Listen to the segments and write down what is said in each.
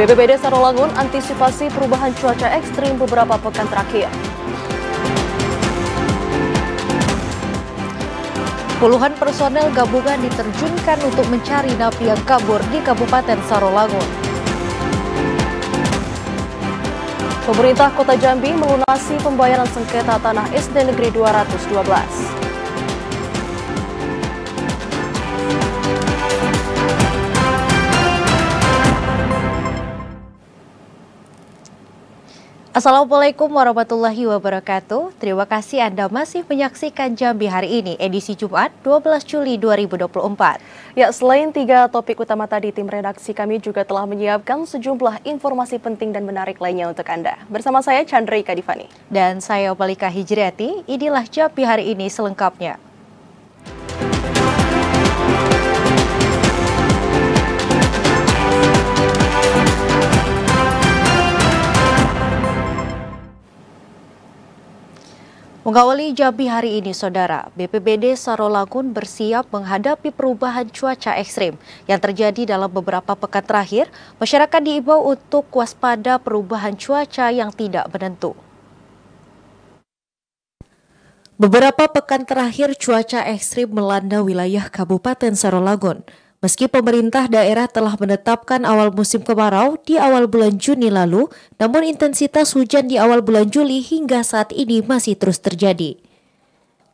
BPBD Sarolangun antisipasi perubahan cuaca ekstrim beberapa pekan terakhir. Puluhan personel gabungan diterjunkan untuk mencari napi yang kabur di Kabupaten Sarolangun. Pemerintah Kota Jambi melunasi pembayaran sengketa tanah SD Negeri 212. Assalamualaikum warahmatullahi wabarakatuh. Terima kasih Anda masih menyaksikan Jambi hari ini, edisi Jumat 12 Juli 2024. Ya, selain 3 topik utama tadi, tim redaksi kami juga telah menyiapkan sejumlah informasi penting dan menarik lainnya untuk Anda. Bersama saya Chandrika Divani. Dan saya Opalika Hijriati, inilah Jambi hari ini selengkapnya. Mengawali Jambi hari ini, Saudara, BPBD Sarolangun bersiap menghadapi perubahan cuaca ekstrim yang terjadi dalam beberapa pekan terakhir. Masyarakat diimbau untuk waspada perubahan cuaca yang tidak menentu. Beberapa pekan terakhir cuaca ekstrim melanda wilayah Kabupaten Sarolangun. Meski pemerintah daerah telah menetapkan awal musim kemarau di awal bulan Juni lalu, namun intensitas hujan di awal bulan Juli hingga saat ini masih terus terjadi.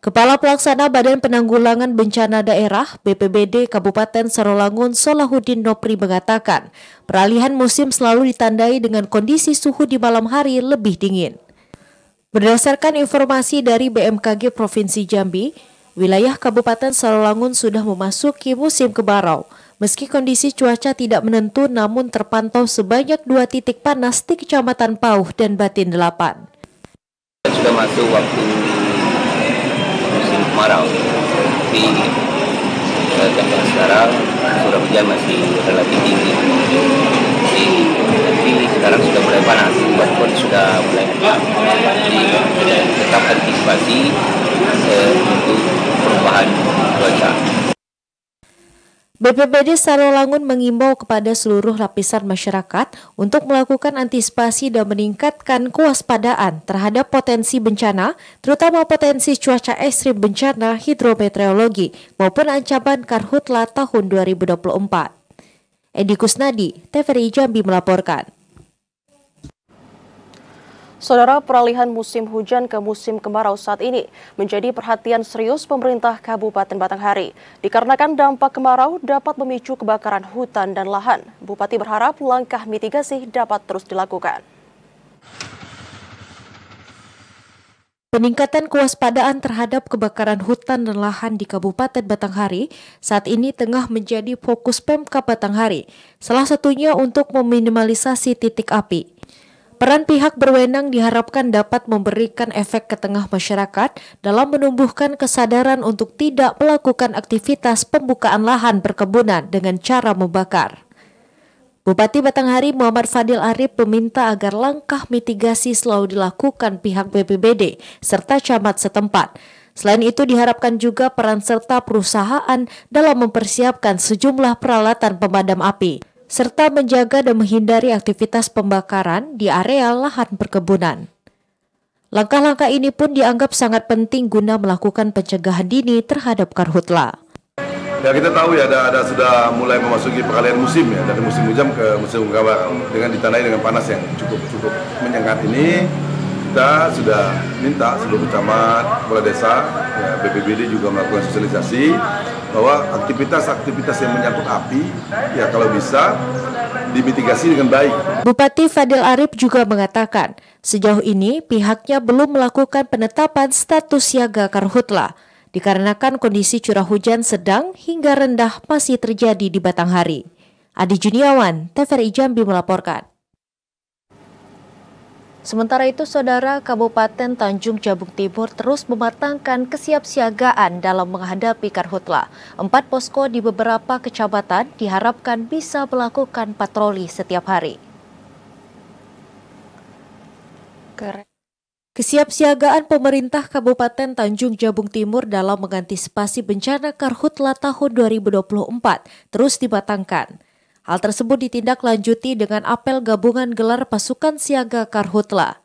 Kepala Pelaksana Badan Penanggulangan Bencana Daerah BPBD Kabupaten Sarolangun Solahuddin Nopri mengatakan, peralihan musim selalu ditandai dengan kondisi suhu di malam hari lebih dingin. Berdasarkan informasi dari BMKG Provinsi Jambi, wilayah Kabupaten Sarolangun sudah memasuki musim kemarau. Meski kondisi cuaca tidak menentu, namun terpantau sebanyak 2 titik panas di Kecamatan Pauh dan Batin 8. Sudah masuk waktu musim kemarau. Tapi sampai sekarang curah hujan masih relatif tinggi. Tapi sekarang sudah mulai panas, walaupun sudah mulai jadi tetap antisipasi untuk perubahan cuaca. BPBD Sarolangun mengimbau kepada seluruh lapisan masyarakat untuk melakukan antisipasi dan meningkatkan kewaspadaan terhadap potensi bencana, terutama potensi cuaca ekstrim bencana hidrometeorologi maupun ancaman Karhutla tahun 2024. Edi Kusnadi, TVRI Jambi melaporkan. Saudara, peralihan musim hujan ke musim kemarau saat ini menjadi perhatian serius pemerintah Kabupaten Batanghari. Dikarenakan dampak kemarau dapat memicu kebakaran hutan dan lahan. Bupati berharap langkah mitigasi dapat terus dilakukan. Peningkatan kewaspadaan terhadap kebakaran hutan dan lahan di Kabupaten Batanghari saat ini tengah menjadi fokus Pemkab Batanghari, salah satunya untuk meminimalisasi titik api. Peran pihak berwenang diharapkan dapat memberikan efek ke tengah masyarakat dalam menumbuhkan kesadaran untuk tidak melakukan aktivitas pembukaan lahan perkebunan dengan cara membakar. Bupati Batanghari Muhammad Fadil Arif meminta agar langkah mitigasi selalu dilakukan pihak BPBD serta camat setempat. Selain itu diharapkan juga peran serta perusahaan dalam mempersiapkan sejumlah peralatan pemadam api, serta menjaga dan menghindari aktivitas pembakaran di area lahan perkebunan. Langkah-langkah ini pun dianggap sangat penting guna melakukan pencegahan dini terhadap karhutla. Ya, kita tahu ya ada sudah mulai memasuki peralihan musim ya, dari musim hujan ke musim kemarau dengan ditandai dengan panas yang cukup menyengat ini. Kita sudah minta seluruh camat, kepala desa, ya, BPBD juga melakukan sosialisasi bahwa aktivitas yang menyangkut api ya kalau bisa dimitigasi dengan baik. Bupati Fadil Arif juga mengatakan sejauh ini pihaknya belum melakukan penetapan status siaga karhutla dikarenakan kondisi curah hujan sedang hingga rendah masih terjadi di Batanghari. Adi Juniawan, TVRI Jambi melaporkan. Sementara itu, Saudara, Kabupaten Tanjung Jabung Timur terus mematangkan kesiapsiagaan dalam menghadapi karhutla. 4 posko di beberapa kecamatan diharapkan bisa melakukan patroli setiap hari. Kesiapsiagaan pemerintah Kabupaten Tanjung Jabung Timur dalam mengantisipasi bencana karhutla tahun 2024 terus dimatangkan. Hal tersebut ditindaklanjuti dengan apel gabungan gelar pasukan siaga Karhutla.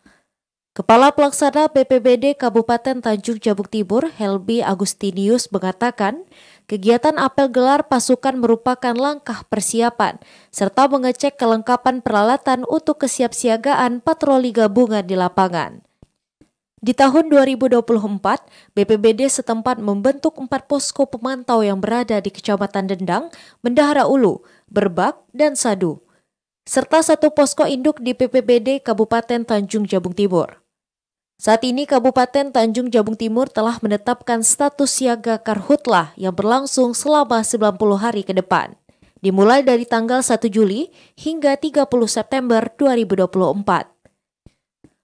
Kepala Pelaksana BPBD Kabupaten Tanjung Jabung Timur, Helbi Agustinius, mengatakan kegiatan apel gelar pasukan merupakan langkah persiapan serta mengecek kelengkapan peralatan untuk kesiapsiagaan patroli gabungan di lapangan. Di tahun 2024, BPBD setempat membentuk 4 posko pemantau yang berada di Kecamatan Dendang, Bendahara Ulu, Berbak, dan Sadu, serta 1 posko induk di BPBD Kabupaten Tanjung Jabung Timur. Saat ini Kabupaten Tanjung Jabung Timur telah menetapkan status siaga Karhutla yang berlangsung selama 90 hari ke depan, dimulai dari tanggal 1 Juli hingga 30 September 2024.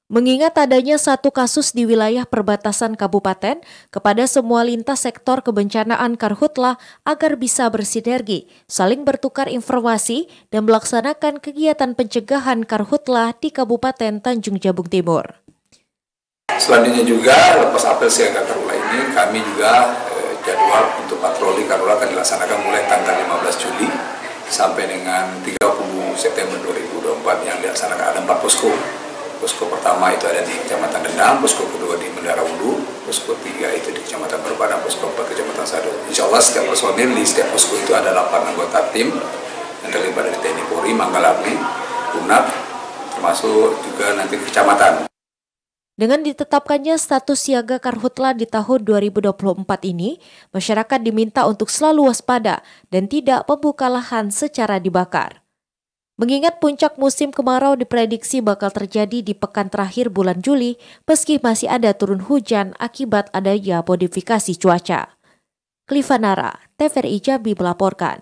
Mengingat adanya 1 kasus di wilayah perbatasan kabupaten, kepada semua lintas sektor kebencanaan Karhutla agar bisa bersinergi, saling bertukar informasi, dan melaksanakan kegiatan pencegahan Karhutla di Kabupaten Tanjung Jabung Timur. Selanjutnya juga lepas apel siaga Karhutla ini kami juga jadwal untuk patroli Karhutla akan dilaksanakan mulai tanggal 15 Juli sampai dengan 30 September 2024 yang dilaksanakan ada 4 posko. Posko pertama itu ada di Kecamatan Dendang, posko kedua di Bendahara Ulu, posko 3 itu di Kecamatan Berbak, dan posko 4 Kecamatan Sado. Insya Allah setiap personil di setiap posko itu ada 8 anggota tim yang terlibat dari TNI Polri, Manggala Abri, UNAP, termasuk juga nanti kecamatan. Dengan ditetapkannya status siaga Karhutla di tahun 2024 ini, masyarakat diminta untuk selalu waspada dan tidak membuka lahan secara dibakar. Mengingat puncak musim kemarau diprediksi bakal terjadi di pekan terakhir bulan Juli, meski masih ada turun hujan akibat adanya modifikasi cuaca. Clifanara, TVRI Jambi melaporkan.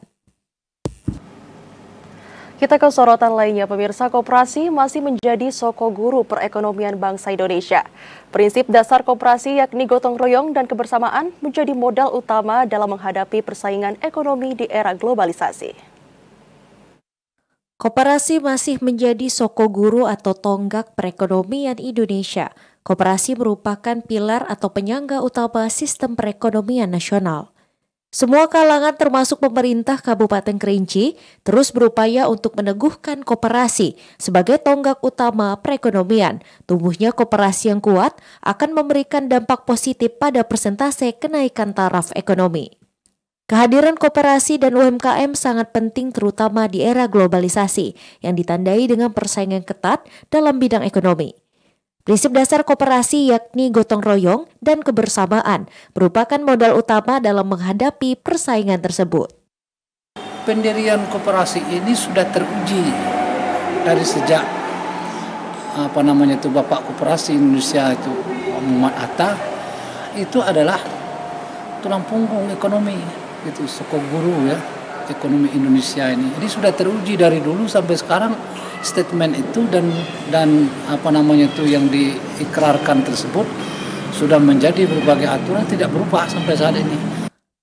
Kita ke sorotan lainnya, pemirsa. Koperasi masih menjadi soko guru perekonomian bangsa Indonesia. Prinsip dasar koperasi yakni gotong royong dan kebersamaan menjadi modal utama dalam menghadapi persaingan ekonomi di era globalisasi. Koperasi masih menjadi soko guru atau tonggak perekonomian Indonesia. Koperasi merupakan pilar atau penyangga utama sistem perekonomian nasional. Semua kalangan termasuk pemerintah Kabupaten Kerinci terus berupaya untuk meneguhkan koperasi sebagai tonggak utama perekonomian. Tumbuhnya koperasi yang kuat akan memberikan dampak positif pada persentase kenaikan taraf ekonomi. Kehadiran koperasi dan UMKM sangat penting terutama di era globalisasi yang ditandai dengan persaingan ketat dalam bidang ekonomi. Prinsip dasar koperasi yakni gotong royong dan kebersamaan merupakan modal utama dalam menghadapi persaingan tersebut. Pendirian koperasi ini sudah teruji dari sejak Bapak Koperasi Indonesia itu Muhammad Hatta, itu adalah tulang punggung ekonomi, itu soko guru ya, ekonomi Indonesia ini. Jadi sudah teruji dari dulu sampai sekarang. Statement itu dan yang diikrarkan tersebut sudah menjadi berbagai aturan, tidak berubah sampai saat ini.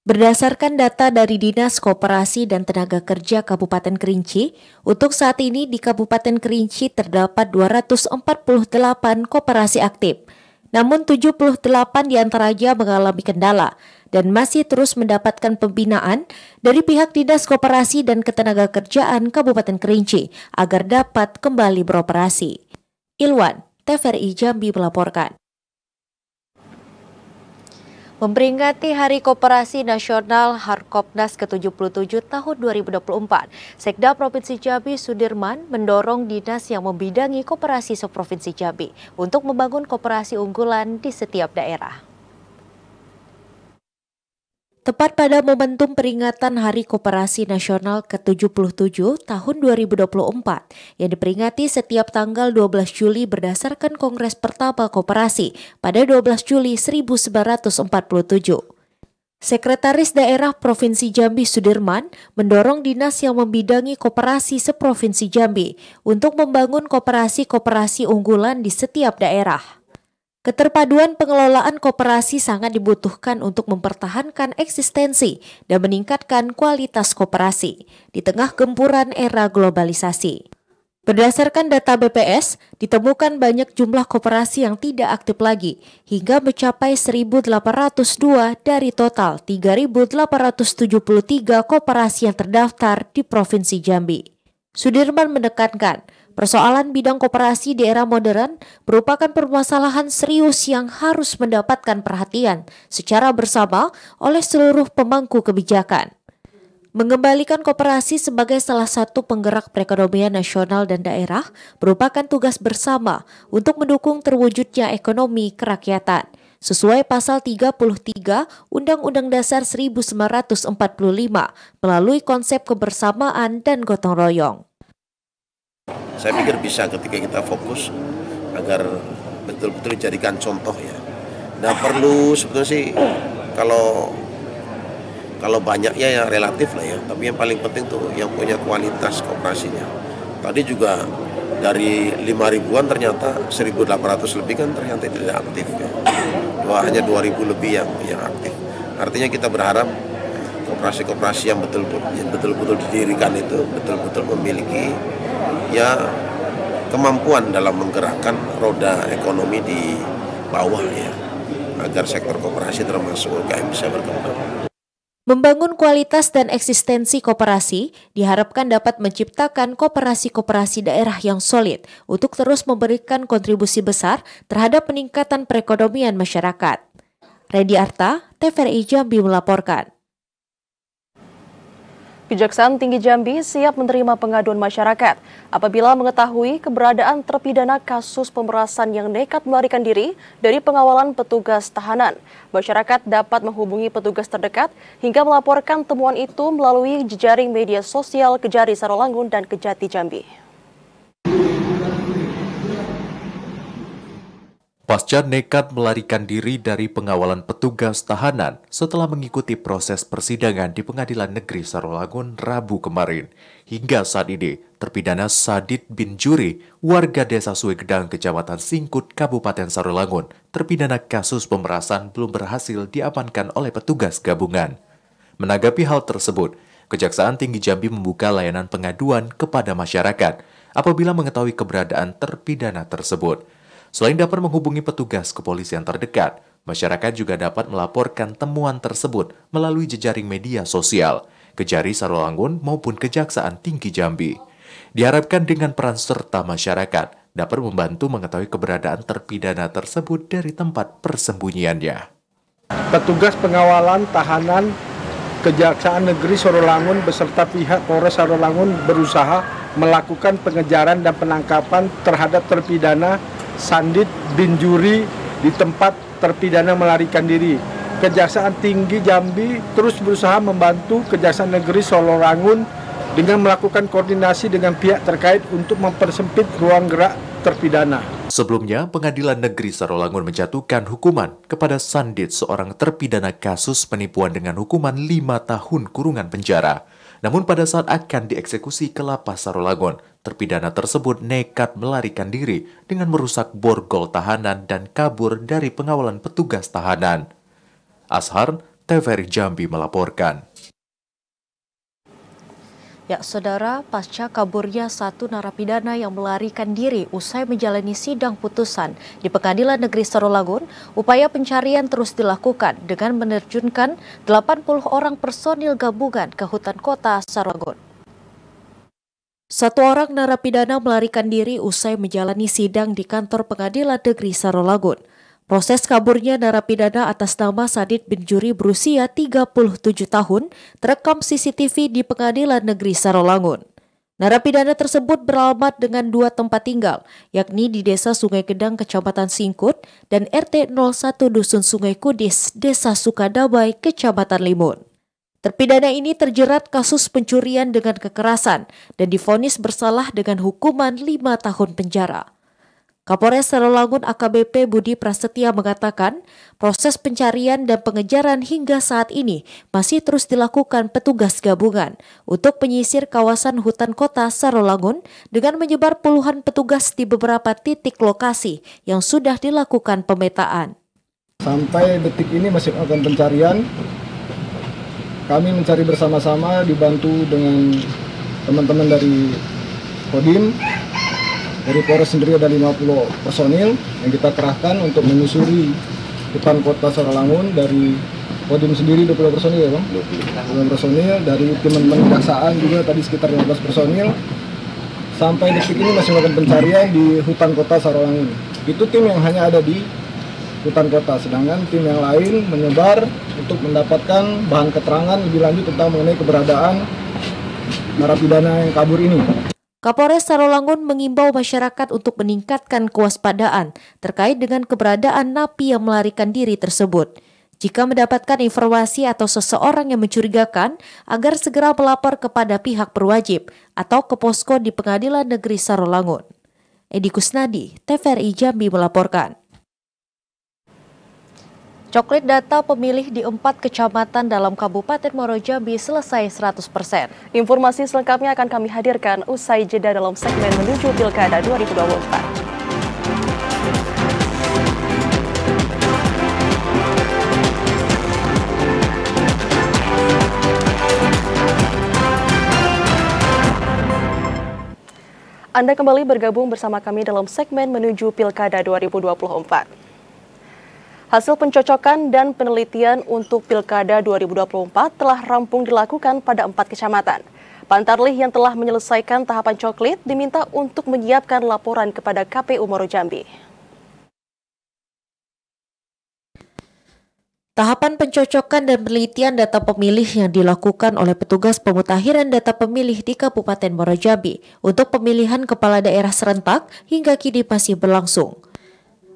Berdasarkan data dari Dinas Koperasi dan Tenaga Kerja Kabupaten Kerinci, untuk saat ini di Kabupaten Kerinci terdapat 248 koperasi aktif. Namun 78 diantaranya mengalami kendala dan masih terus mendapatkan pembinaan dari pihak Dinas Koperasi dan Ketenagakerjaan Kabupaten Kerinci agar dapat kembali beroperasi. Ilwan, TVRI Jambi melaporkan. Memperingati Hari Koperasi Nasional Harkopnas ke-77 tahun 2024, Sekda Provinsi Jambi Sudirman mendorong dinas yang membidangi koperasi seprovinsi Jambi untuk membangun koperasi unggulan di setiap daerah. Tepat pada momentum peringatan Hari Koperasi Nasional ke-77 tahun 2024 yang diperingati setiap tanggal 12 Juli berdasarkan Kongres Pertama Koperasi pada 12 Juli 1947. Sekretaris Daerah Provinsi Jambi Sudirman mendorong dinas yang membidangi koperasi seprovinsi Jambi untuk membangun koperasi-koperasi unggulan di setiap daerah. Keterpaduan pengelolaan koperasi sangat dibutuhkan untuk mempertahankan eksistensi dan meningkatkan kualitas koperasi di tengah gempuran era globalisasi. Berdasarkan data BPS, ditemukan banyak jumlah koperasi yang tidak aktif lagi, hingga mencapai 1.802 dari total 3.873 koperasi yang terdaftar di Provinsi Jambi. Sudirman menekankan, persoalan bidang koperasi di era modern merupakan permasalahan serius yang harus mendapatkan perhatian secara bersama oleh seluruh pemangku kebijakan. Mengembalikan koperasi sebagai salah satu penggerak perekonomian nasional dan daerah merupakan tugas bersama untuk mendukung terwujudnya ekonomi kerakyatan, sesuai pasal 33 Undang-Undang Dasar 1945 melalui konsep kebersamaan dan gotong royong. Saya pikir bisa ketika kita fokus agar betul-betul dijadikan contoh ya. Nah perlu sebetulnya sih kalau banyaknya ya relatif lah ya, tapi yang paling penting tuh yang punya kualitas kooperasinya. Tadi juga dari 5.000-an ternyata 1.800 lebih kan ternyata tidak aktif ya. Hanya 2.000 lebih yang aktif. Artinya kita berharap kooperasi-kooperasi yang betul-betul didirikan itu betul-betul memiliki ya kemampuan dalam menggerakkan roda ekonomi di bawah ya, agar sektor kooperasi termasuk UMKM bisa berkembang. Membangun kualitas dan eksistensi koperasi diharapkan dapat menciptakan koperasi-koperasi daerah yang solid untuk terus memberikan kontribusi besar terhadap peningkatan perekonomian masyarakat. Redi Arta, TVRI Jambi melaporkan. Kejaksaan Tinggi Jambi siap menerima pengaduan masyarakat apabila mengetahui keberadaan terpidana kasus pemerasan yang nekat melarikan diri dari pengawalan petugas tahanan. Masyarakat dapat menghubungi petugas terdekat hingga melaporkan temuan itu melalui jejaring media sosial Kejari Sarolangun dan Kejati Jambi. Pasca nekat melarikan diri dari pengawalan petugas tahanan setelah mengikuti proses persidangan di Pengadilan Negeri Sarolangun Rabu kemarin. Hingga saat ini, terpidana Sadid bin Juri, warga Desa Suegedang, Kecamatan Singkut, Kabupaten Sarolangun, terpidana kasus pemerasan belum berhasil diamankan oleh petugas gabungan. Menanggapi hal tersebut, Kejaksaan Tinggi Jambi membuka layanan pengaduan kepada masyarakat apabila mengetahui keberadaan terpidana tersebut. Selain dapat menghubungi petugas kepolisian terdekat, masyarakat juga dapat melaporkan temuan tersebut melalui jejaring media sosial, Kejari Sarolangun maupun Kejaksaan Tinggi Jambi. Diharapkan dengan peran serta masyarakat dapat membantu mengetahui keberadaan terpidana tersebut dari tempat persembunyiannya. Petugas pengawalan tahanan Kejaksaan Negeri Sarolangun beserta pihak Polres Sarolangun berusaha melakukan pengejaran dan penangkapan terhadap terpidana Sadid bin Juri di tempat terpidana melarikan diri. Kejaksaan Tinggi Jambi terus berusaha membantu Kejaksaan Negeri Sarolangun dengan melakukan koordinasi dengan pihak terkait untuk mempersempit ruang gerak terpidana. Sebelumnya, Pengadilan Negeri Sarolangun menjatuhkan hukuman kepada Sadid, seorang terpidana kasus penipuan dengan hukuman 5 tahun kurungan penjara. Namun pada saat akan dieksekusi ke Lapas Sarolangun, terpidana tersebut nekat melarikan diri dengan merusak borgol tahanan dan kabur dari pengawalan petugas tahanan. Ashar, TVRI Jambi melaporkan. Ya, saudara, pasca kaburnya satu narapidana yang melarikan diri usai menjalani sidang putusan di Pengadilan Negeri Sarolangun, upaya pencarian terus dilakukan dengan menerjunkan 80 orang personil gabungan ke hutan kota Sarolangun. Satu orang narapidana melarikan diri usai menjalani sidang di kantor Pengadilan Negeri Sarolangun. Proses kaburnya narapidana atas nama Sadid bin Juri berusia 37 tahun terekam CCTV di Pengadilan Negeri Sarolangun. Narapidana tersebut beralamat dengan 2 tempat tinggal, yakni di Desa Sungai Gedang, Kecamatan Singkut, dan RT 01 Dusun Sungai Kudis, Desa Sukadamai, Kecamatan Limun. Terpidana ini terjerat kasus pencurian dengan kekerasan dan divonis bersalah dengan hukuman 5 tahun penjara. Kapolres Sarolangun AKBP Budi Prasetya mengatakan proses pencarian dan pengejaran hingga saat ini masih terus dilakukan petugas gabungan untuk menyisir kawasan hutan kota Sarolangun dengan menyebar puluhan petugas di beberapa titik lokasi yang sudah dilakukan pemetaan. Sampai detik ini masih melakukan pencarian. Kami mencari bersama-sama dibantu dengan teman-teman dari Kodim Dari Polres sendiri ada 50 personil yang kita kerahkan untuk menyusuri hutan kota Saralangun. Dari Kodim sendiri 20 personil ya Bang? 20 personil, dari teman-teman kejaksaan juga tadi sekitar 15 personil. Sampai detik ini masih melakukan pencarian di hutan kota Saralangun. Itu tim yang hanya ada di hutan kota, sedangkan tim yang lain menyebar untuk mendapatkan bahan keterangan lebih lanjut tentang mengenai keberadaan narapidana yang kabur ini. Kapolres Saralangun mengimbau masyarakat untuk meningkatkan kewaspadaan terkait dengan keberadaan napi yang melarikan diri tersebut. Jika mendapatkan informasi atau seseorang yang mencurigakan, agar segera melapor kepada pihak berwajib atau ke posko di Pengadilan Negeri Saralangun. Edi Kusnadi, TVRI Jambi melaporkan. Coklit data pemilih di 4 kecamatan dalam Kabupaten Muaro Jambi selesai 100%. Informasi selengkapnya akan kami hadirkan usai jeda dalam segmen menuju Pilkada 2024. Anda kembali bergabung bersama kami dalam segmen menuju Pilkada 2024. Hasil pencocokan dan penelitian untuk Pilkada 2024 telah rampung dilakukan pada 4 kecamatan. Pantarlih yang telah menyelesaikan tahapan coklit diminta untuk menyiapkan laporan kepada KPU Muaro Jambi. Tahapan pencocokan dan penelitian data pemilih yang dilakukan oleh petugas pemutakhiran data pemilih di Kabupaten Muaro Jambi untuk pemilihan kepala daerah serentak hingga kini masih berlangsung.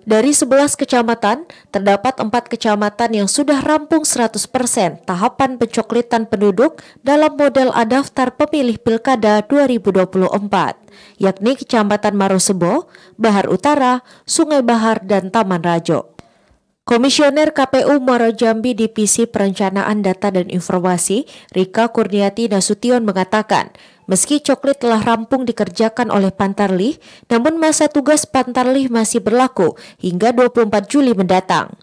Dari 11 kecamatan, terdapat 4 kecamatan yang sudah rampung 100% tahapan pencoklitan penduduk dalam model adaftar pemilih Pilkada 2024, yakni Kecamatan Marosebo, Bahar Utara, Sungai Bahar, dan Taman Rajo. Komisioner KPU Muaro Jambi Divisi Perencanaan Data dan Informasi, Rika Kurniati Nasution mengatakan, meski coklit telah rampung dikerjakan oleh Pantarlih, namun masa tugas Pantarlih masih berlaku hingga 24 Juli mendatang.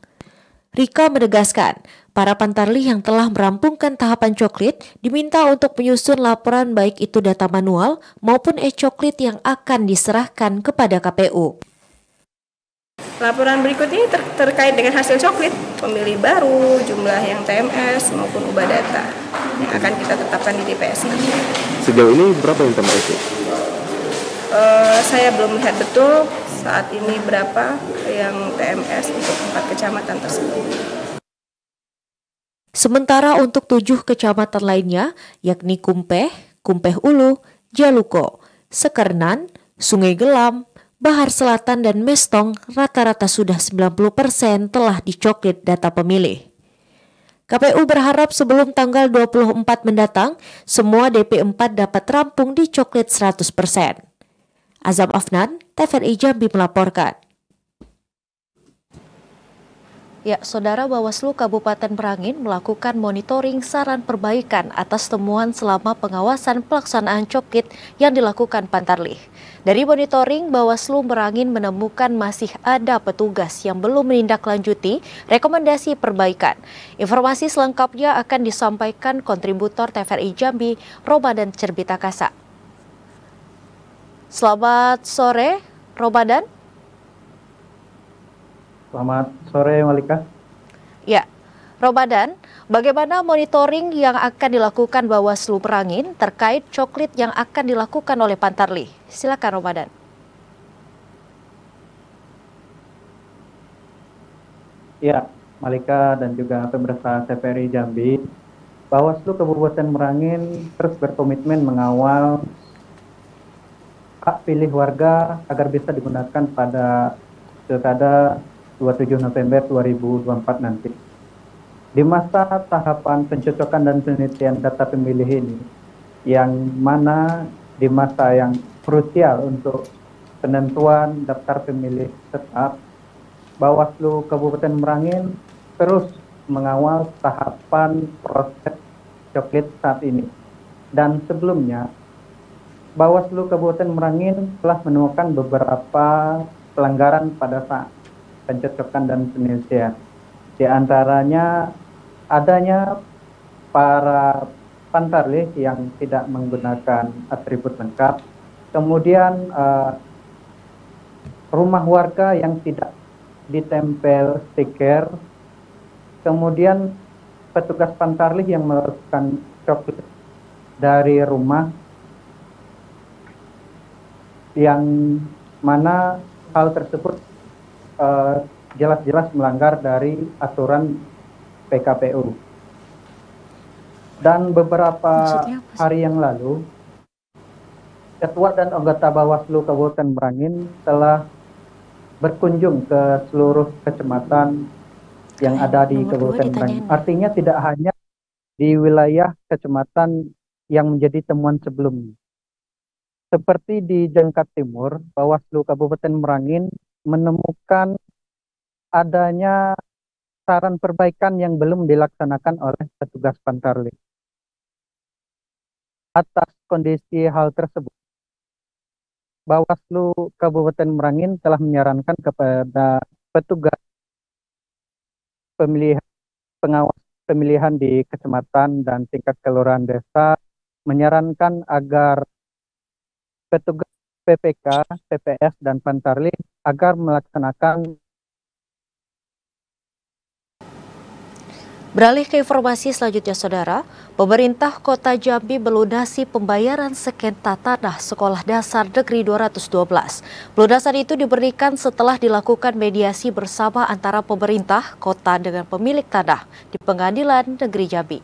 Rika menegaskan, para Pantarlih yang telah merampungkan tahapan coklit diminta untuk menyusun laporan baik itu data manual maupun e-coklit yang akan diserahkan kepada KPU. Laporan berikut ini terkait dengan hasil coklit, pemilih baru, jumlah yang TMS maupun ubah data yang akan kita tetapkan di DPS nanti. Sejauh ini berapa yang TMS? Saya belum melihat betul saat ini berapa yang TMS untuk 4 kecamatan tersebut. Sementara untuk 7 kecamatan lainnya, yakni Kumpeh, Kumpeh Ulu, Jaluko, Sekernan, Sungai Gelam, Bahar Selatan, dan Mestong, rata-rata sudah 90% telah dicoklit data pemilih. KPU berharap sebelum tanggal 24 mendatang, semua DP4 dapat rampung dicoklit 100%. Azam Afnan, TVRI Jambi melaporkan. Ya, Saudara, Bawaslu Kabupaten Merangin melakukan monitoring saran perbaikan atas temuan selama pengawasan pelaksanaan coklit yang dilakukan Pantarlih. Dari monitoring, Bawaslu Merangin menemukan masih ada petugas yang belum menindaklanjuti rekomendasi perbaikan. Informasi selengkapnya akan disampaikan kontributor TVRI Jambi, Ramadan Cerbitakasa. Selamat sore, Ramadan. Selamat sore, Malika. Ya, Ramadan, bagaimana monitoring yang akan dilakukan Bawaslu Merangin terkait coklit yang akan dilakukan oleh Pantarlih? Silakan, Ramadan. Ya, Malika dan juga pemirsa TVRI Jambi, Bawaslu Kabupaten Merangin terus berkomitmen mengawal hak pilih warga agar bisa digunakan pada Pilkada 27 November 2024 nanti. Di masa tahapan pencocokan dan penelitian data pemilih ini, yang mana di masa yang krusial untuk penentuan daftar pemilih tetap, Bawaslu Kabupaten Merangin terus mengawal tahapan proses coklit saat ini. Dan sebelumnya, Bawaslu Kabupaten Merangin telah menemukan beberapa pelanggaran pada saat pencocokan dan penelitian. Di antaranya adanya para Pantarlih yang tidak menggunakan atribut lengkap, kemudian rumah warga yang tidak ditempel stiker, kemudian petugas Pantarlih yang melakukan coklit dari rumah, yang mana hal tersebut jelas-jelas melanggar dari aturan PKPU. Dan beberapa hari yang lalu, Ketua dan anggota Bawaslu Kabupaten Merangin telah berkunjung ke seluruh kecamatan yang ada di Kabupaten Merangin. Artinya tidak hanya di wilayah kecamatan yang menjadi temuan sebelumnya. Seperti di Jengkat Timur, Bawaslu Kabupaten Merangin menemukan adanya saran perbaikan yang belum dilaksanakan oleh petugas Pantarlih. Atas kondisi hal tersebut, Bawaslu Kabupaten Merangin telah menyarankan kepada petugas pengawas pemilihan di kecamatan dan tingkat kelurahan desa menyarankan agar petugas PPK, PPS, dan Pantarlih agar melaksanakan. Beralih ke informasi selanjutnya, Saudara, pemerintah Kota Jambi melunasi pembayaran sengketa tanah Sekolah Dasar Negeri 212. Pelunasan itu diberikan setelah dilakukan mediasi bersama antara pemerintah kota dengan pemilik tanah di Pengadilan Negeri Jambi.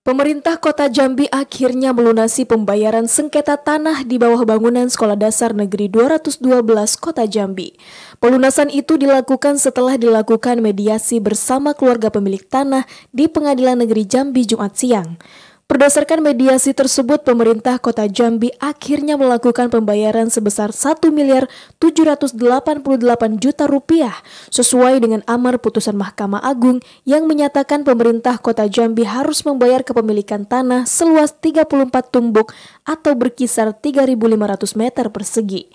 Pemerintah Kota Jambi akhirnya melunasi pembayaran sengketa tanah di bawah bangunan Sekolah Dasar Negeri 212 Kota Jambi. Pelunasan itu dilakukan setelah dilakukan mediasi bersama keluarga pemilik tanah di Pengadilan Negeri Jambi Jumat siang. Berdasarkan mediasi tersebut, pemerintah Kota Jambi akhirnya melakukan pembayaran sebesar Rp1.788.000.000 sesuai dengan amar putusan Mahkamah Agung yang menyatakan pemerintah Kota Jambi harus membayar kepemilikan tanah seluas 34 tumbuk atau berkisar 3.500 meter persegi.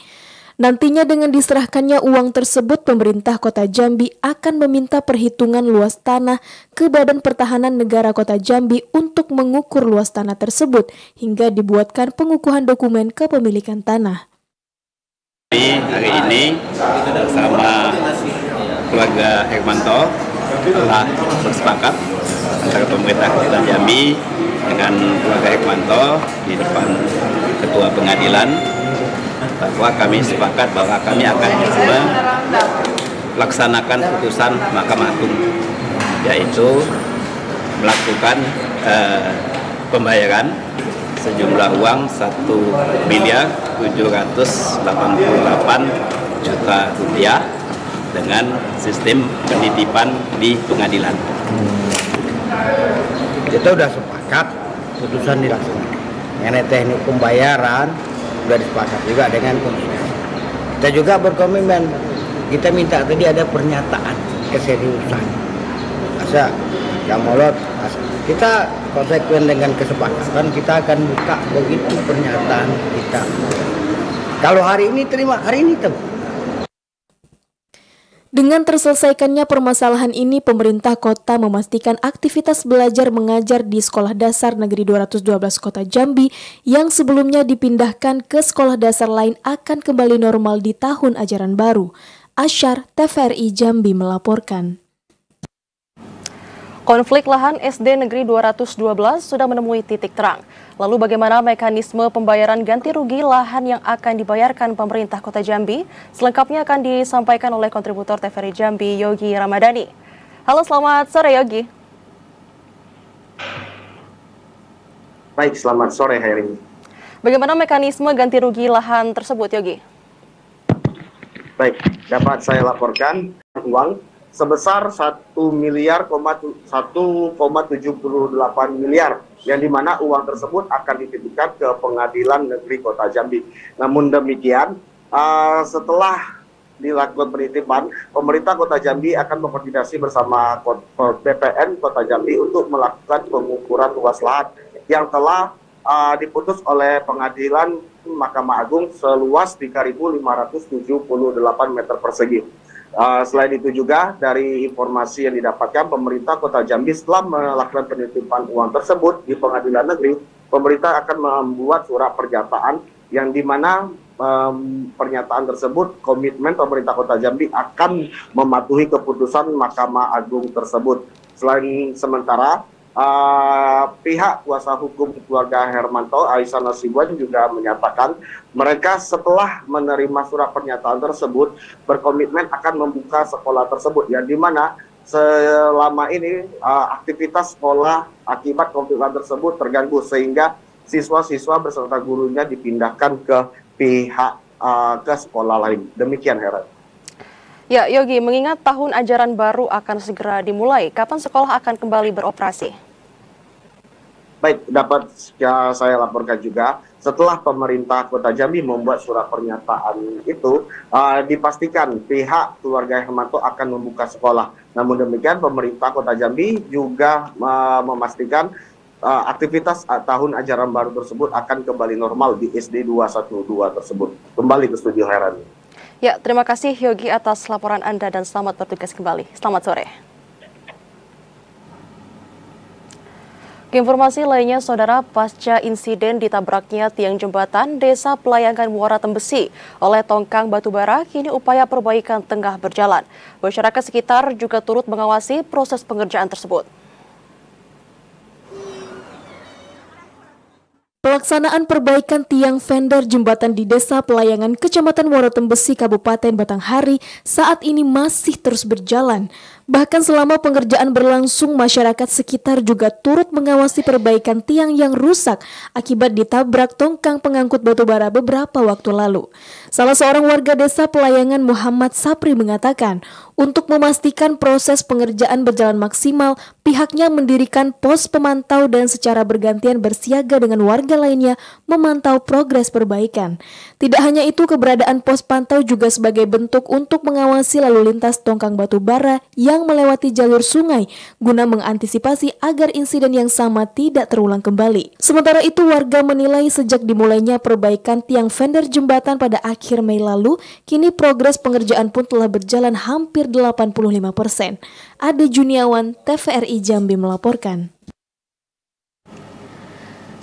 Nantinya dengan diserahkannya uang tersebut, pemerintah Kota Jambi akan meminta perhitungan luas tanah ke Badan Pertahanan Negara Kota Jambi untuk mengukur luas tanah tersebut hingga dibuatkan pengukuhan dokumen kepemilikan tanah. Hari ini bersama keluarga Hermanto telah bersepakat antara pemerintah Kota Jambi dengan keluarga Hermanto di depan Ketua Pengadilan bahwa kami sepakat bahwa kami akan melaksanakan putusan Mahkamah Agung, yaitu melakukan pembayaran sejumlah uang Rp1.788.000.000 dengan sistem penitipan di pengadilan. Kita sudah sepakat putusan dilaksanakan. Mengenai teknik pembayaran sudah disepakati juga dengan pemerintah. Kita juga berkomitmen. Kita minta tadi ada pernyataan keseriusan. Masa yang molot, kita konsekuen dengan kesepakatan, kita akan buka begitu pernyataan kita. Kalau hari ini terima, hari ini terima. Dengan terselesaikannya permasalahan ini, pemerintah kota memastikan aktivitas belajar mengajar di Sekolah Dasar Negeri 212 Kota Jambi yang sebelumnya dipindahkan ke sekolah dasar lain akan kembali normal di tahun ajaran baru. Asyar, TVRI Jambi melaporkan. Konflik lahan SD Negeri 212 sudah menemui titik terang. Lalu bagaimana mekanisme pembayaran ganti rugi lahan yang akan dibayarkan pemerintah Kota Jambi? Selengkapnya akan disampaikan oleh kontributor TVRI Jambi, Yogi Ramadhani. Halo, selamat sore Yogi. Baik, selamat sore Heri. Bagaimana mekanisme ganti rugi lahan tersebut, Yogi? Baik, dapat saya laporkan uang sebesar 1,178 miliar yang dimana uang tersebut akan dititipkan ke Pengadilan Negeri Kota Jambi. Namun demikian, setelah dilakukan penitipan, pemerintah Kota Jambi akan berkoordinasi bersama BPN Kota Jambi untuk melakukan pengukuran luas lahan yang telah diputus oleh Pengadilan Mahkamah Agung seluas 3.578 meter persegi. Selain itu juga dari informasi yang didapatkan, pemerintah Kota Jambi setelah melakukan penitipan uang tersebut di Pengadilan Negeri, pemerintah akan membuat surat pernyataan yang dimana pernyataan tersebut komitmen pemerintah Kota Jambi akan mematuhi keputusan Mahkamah Agung tersebut. Selain sementara, pihak kuasa hukum keluarga Hermanto, Aisyah Nasibuan, juga menyatakan mereka setelah menerima surat pernyataan tersebut berkomitmen akan membuka sekolah tersebut, yang dimana selama ini aktivitas sekolah akibat COVID-19 tersebut terganggu sehingga siswa-siswa beserta gurunya dipindahkan ke pihak ke sekolah lain. Demikian, Hera. Ya, Yogi, mengingat tahun ajaran baru akan segera dimulai, kapan sekolah akan kembali beroperasi? Baik, dapat saya laporkan juga, setelah pemerintah Kota Jambi membuat surat pernyataan itu, dipastikan pihak keluarga Hermanto akan membuka sekolah. Namun demikian, pemerintah Kota Jambi juga memastikan aktivitas tahun ajaran baru tersebut akan kembali normal di SD 212 tersebut. Kembali ke studio Herani. Ya, terima kasih Yogi atas laporan Anda dan selamat bertugas kembali. Selamat sore. Informasi lainnya, Saudara, pasca insiden ditabraknya tiang jembatan Desa Pelayangan Muara Tembesi oleh tongkang batubara, kini upaya perbaikan tengah berjalan. Masyarakat sekitar juga turut mengawasi proses pengerjaan tersebut. Pelaksanaan perbaikan tiang fender jembatan di Desa Pelayangan, Kecamatan Muara Tembesi, Kabupaten Batanghari saat ini masih terus berjalan. Bahkan selama pengerjaan berlangsung, masyarakat sekitar juga turut mengawasi perbaikan tiang yang rusak akibat ditabrak tongkang pengangkut batubara beberapa waktu lalu. Salah seorang warga Desa Pelayangan, Muhammad Sapri, mengatakan untuk memastikan proses pengerjaan berjalan maksimal, pihaknya mendirikan pos pemantau dan secara bergantian bersiaga dengan warga lainnya memantau progres perbaikan. Tidak hanya itu, keberadaan pos pantau juga sebagai bentuk untuk mengawasi lalu lintas tongkang batubara yang melewati jalur sungai guna mengantisipasi agar insiden yang sama tidak terulang kembali. Sementara itu, warga menilai sejak dimulainya perbaikan tiang fender jembatan pada akhir Mei lalu, kini progres pengerjaan pun telah berjalan hampir 85%. Ade Juniawan, TVRI Jambi melaporkan.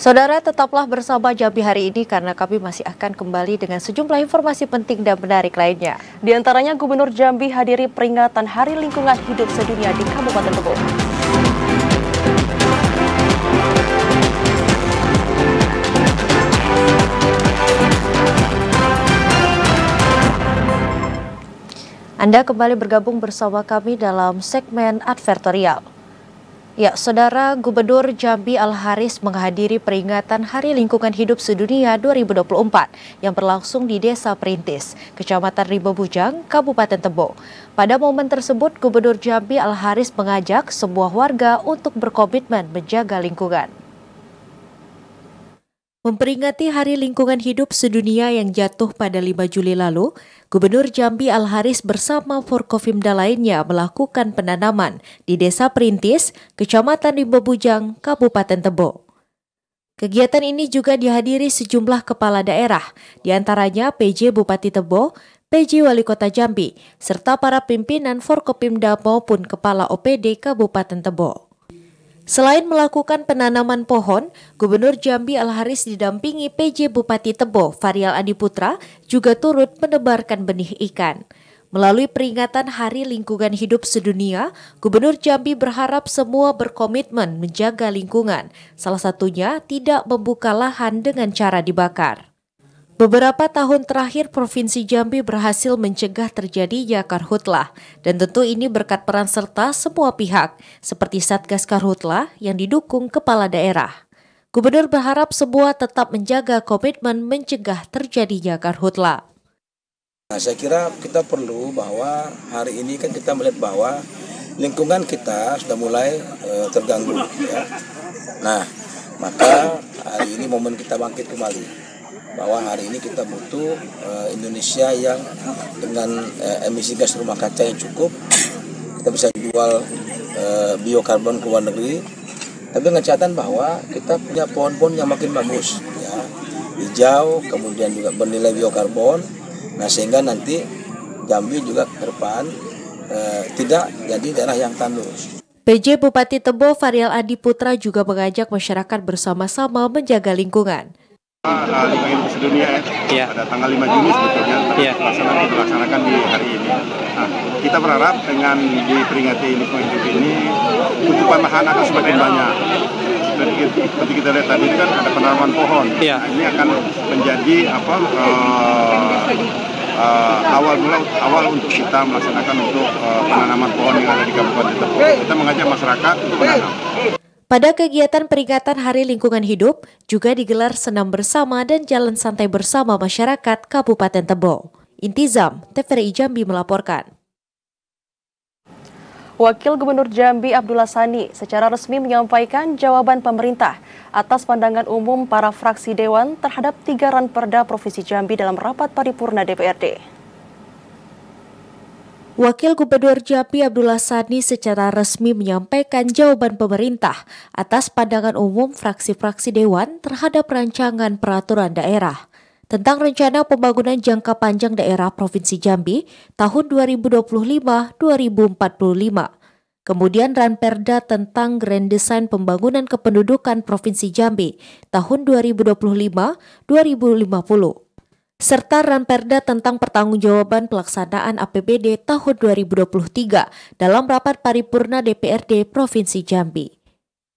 Saudara, tetaplah bersama Jambi hari ini karena kami masih akan kembali dengan sejumlah informasi penting dan menarik lainnya. Di antaranya, Gubernur Jambi hadiri peringatan Hari Lingkungan Hidup Sedunia di Kabupaten Tebo. Anda kembali bergabung bersama kami dalam segmen advertorial. Ya, Saudara, Gubernur Jambi Al-Haris menghadiri peringatan Hari Lingkungan Hidup Sedunia 2024 yang berlangsung di Desa Perintis, Kecamatan Ribobujang, Kabupaten Tebo. Pada momen tersebut, Gubernur Jambi Al-Haris mengajak semua warga untuk berkomitmen menjaga lingkungan. Memperingati Hari Lingkungan Hidup Sedunia yang jatuh pada 5 Juli lalu, Gubernur Jambi Al-Haris bersama Forkopimda lainnya melakukan penanaman di Desa Perintis, Kecamatan Ribobujang, Kabupaten Tebo. Kegiatan ini juga dihadiri sejumlah kepala daerah, diantaranya PJ Bupati Tebo, PJ Wali Kota Jambi, serta para pimpinan Forkopimda maupun Kepala OPD Kabupaten Tebo. Selain melakukan penanaman pohon, Gubernur Jambi Al-Haris didampingi PJ Bupati Tebo, Varial Adiputra, juga turut menebarkan benih ikan. Melalui peringatan Hari Lingkungan Hidup Sedunia, Gubernur Jambi berharap semua berkomitmen menjaga lingkungan, salah satunya tidak membuka lahan dengan cara dibakar. Beberapa tahun terakhir Provinsi Jambi berhasil mencegah terjadinya karhutlah, dan tentu ini berkat peran serta semua pihak, seperti Satgas Karhutlah yang didukung kepala daerah. Gubernur berharap semua tetap menjaga komitmen mencegah terjadinya karhutlah. Nah, saya kira kita perlu bahwa hari ini kan kita melihat bahwa lingkungan kita sudah mulai terganggu. Ya. Nah, maka hari ini momen kita bangkit kembali. Bahwa hari ini kita butuh Indonesia yang dengan emisi gas rumah kaca yang cukup, kita bisa jual biokarbon ke luar negeri, tapi dengan catatan bahwa kita punya pohon-pohon yang makin bagus, ya, hijau, kemudian juga bernilai biokarbon, nah sehingga nanti Jambi juga ke depan tidak jadi daerah yang tandus. PJ Bupati Tebo Varial Adiputra juga mengajak masyarakat bersama-sama menjaga lingkungan. Lingkungan hidup sedunia ya. Pada tanggal 5 Juni sebetulnya dilaksanakan di hari ini. Nah, kita berharap dengan diperingati lingkungan hidup ini, tutupan lahan akan semakin banyak. Seperti kita lihat tadi kan ada penanaman pohon. Nah, ini akan menjadi awal untuk kita melaksanakan untuk penanaman pohon yang ada di Kabupaten Tebo. Kita mengajak masyarakat untuk menanam. Pada kegiatan peringatan Hari Lingkungan Hidup, juga digelar senam bersama dan jalan santai bersama masyarakat Kabupaten Tebo. Intizam, TVRI Jambi melaporkan. Wakil Gubernur Jambi Abdullah Sani secara resmi menyampaikan jawaban pemerintah atas pandangan umum para fraksi Dewan terhadap 3 ranperda Provinsi Jambi dalam rapat paripurna DPRD. Wakil Gubernur Jambi Abdullah Sani secara resmi menyampaikan jawaban pemerintah atas pandangan umum fraksi-fraksi Dewan terhadap rancangan peraturan daerah tentang rencana pembangunan jangka panjang daerah Provinsi Jambi tahun 2025-2045. Kemudian ranperda tentang Grand Design Pembangunan Kependudukan Provinsi Jambi tahun 2025-2050. Serta ranperda tentang pertanggungjawaban pelaksanaan APBD tahun 2023 dalam rapat paripurna DPRD Provinsi Jambi.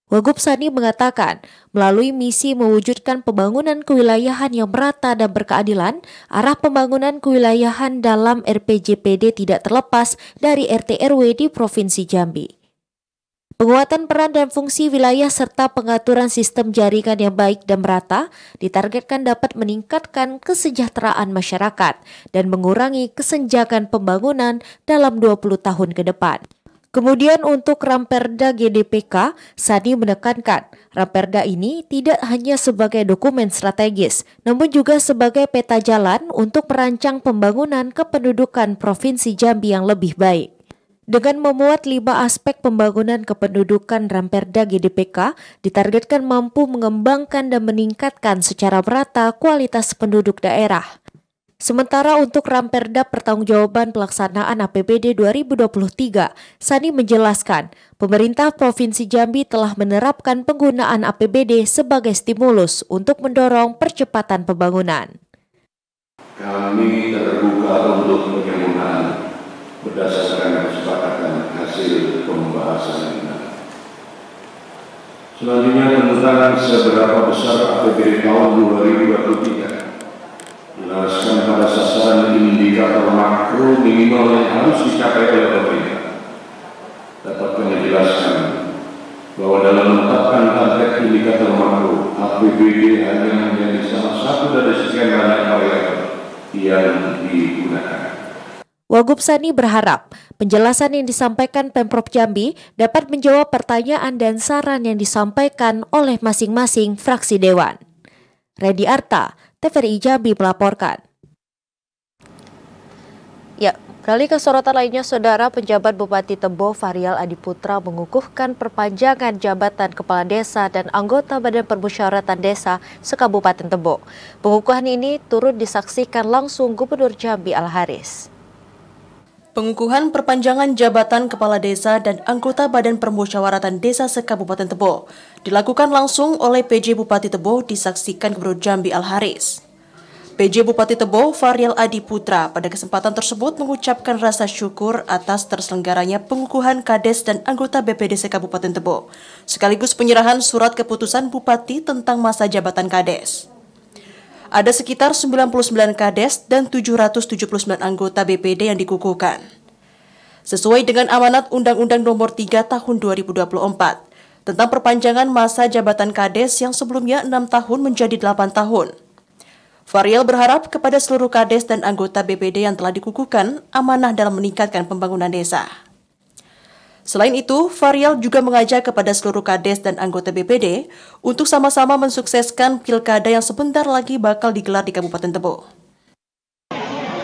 Wagub Sani mengatakan, melalui misi mewujudkan pembangunan kewilayahan yang merata dan berkeadilan, arah pembangunan kewilayahan dalam RPJPD tidak terlepas dari RT/RW di Provinsi Jambi. Penguatan peran dan fungsi wilayah serta pengaturan sistem jaringan yang baik dan merata ditargetkan dapat meningkatkan kesejahteraan masyarakat dan mengurangi kesenjangan pembangunan dalam 20 tahun ke depan. Kemudian untuk Ramperda GDPK, Sani menekankan Ramperda ini tidak hanya sebagai dokumen strategis, namun juga sebagai peta jalan untuk merancang pembangunan kependudukan Provinsi Jambi yang lebih baik. Dengan memuat 5 aspek pembangunan kependudukan Ramperda GDPK, ditargetkan mampu mengembangkan dan meningkatkan secara merata kualitas penduduk daerah. Sementara untuk Ramperda Pertanggungjawaban Pelaksanaan APBD 2023, Sani menjelaskan, pemerintah Provinsi Jambi telah menerapkan penggunaan APBD sebagai stimulus untuk mendorong percepatan pembangunan. Kami terbuka untuk penggunaan berdasarkan kesepakatan hasil pembahasan ini. Selanjutnya tentang seberapa besar APBD tahun 2023 dilaraskan pada sasaran indikator makro minimal yang harus dicapai oleh pemerintah. Dapat kami jelaskan bahwa dalam menetapkan target indikator makro, APBD hanya menjadi salah satu dari sekian banyak variabel yang digunakan. Wagub Sani berharap penjelasan yang disampaikan Pemprov Jambi dapat menjawab pertanyaan dan saran yang disampaikan oleh masing-masing fraksi Dewan. Redi Arta, TVRI Jambi melaporkan. Ya, beralih ke sorotan lainnya, Saudara, penjabat Bupati Tebo Fahrial Adiputra mengukuhkan perpanjangan jabatan Kepala Desa dan anggota Badan Permusyawaratan Desa se-Kabupaten Tebo. Pengukuhan ini turut disaksikan langsung Gubernur Jambi Al-Haris. Pengukuhan perpanjangan jabatan Kepala Desa dan anggota Badan Permusyawaratan Desa se-Kabupaten Tebo dilakukan langsung oleh PJ Bupati Tebo disaksikan Gubernur Jambi Al-Haris. PJ Bupati Tebo Fahrial Adiputra pada kesempatan tersebut mengucapkan rasa syukur atas terselenggaranya pengukuhan Kades dan anggota BPD se-Kabupaten Tebo, sekaligus penyerahan surat keputusan Bupati tentang masa jabatan Kades. Ada sekitar 99 Kades dan 779 anggota BPD yang dikukuhkan. Sesuai dengan amanat Undang-Undang Nomor 3 Tahun 2024 tentang perpanjangan masa jabatan Kades yang sebelumnya 6 tahun menjadi 8 tahun. Fahrial berharap kepada seluruh Kades dan anggota BPD yang telah dikukuhkan amanah dalam meningkatkan pembangunan desa. Selain itu, Fahrial juga mengajak kepada seluruh Kades dan anggota BPD untuk sama-sama mensukseskan pilkada yang sebentar lagi bakal digelar di Kabupaten Tebo.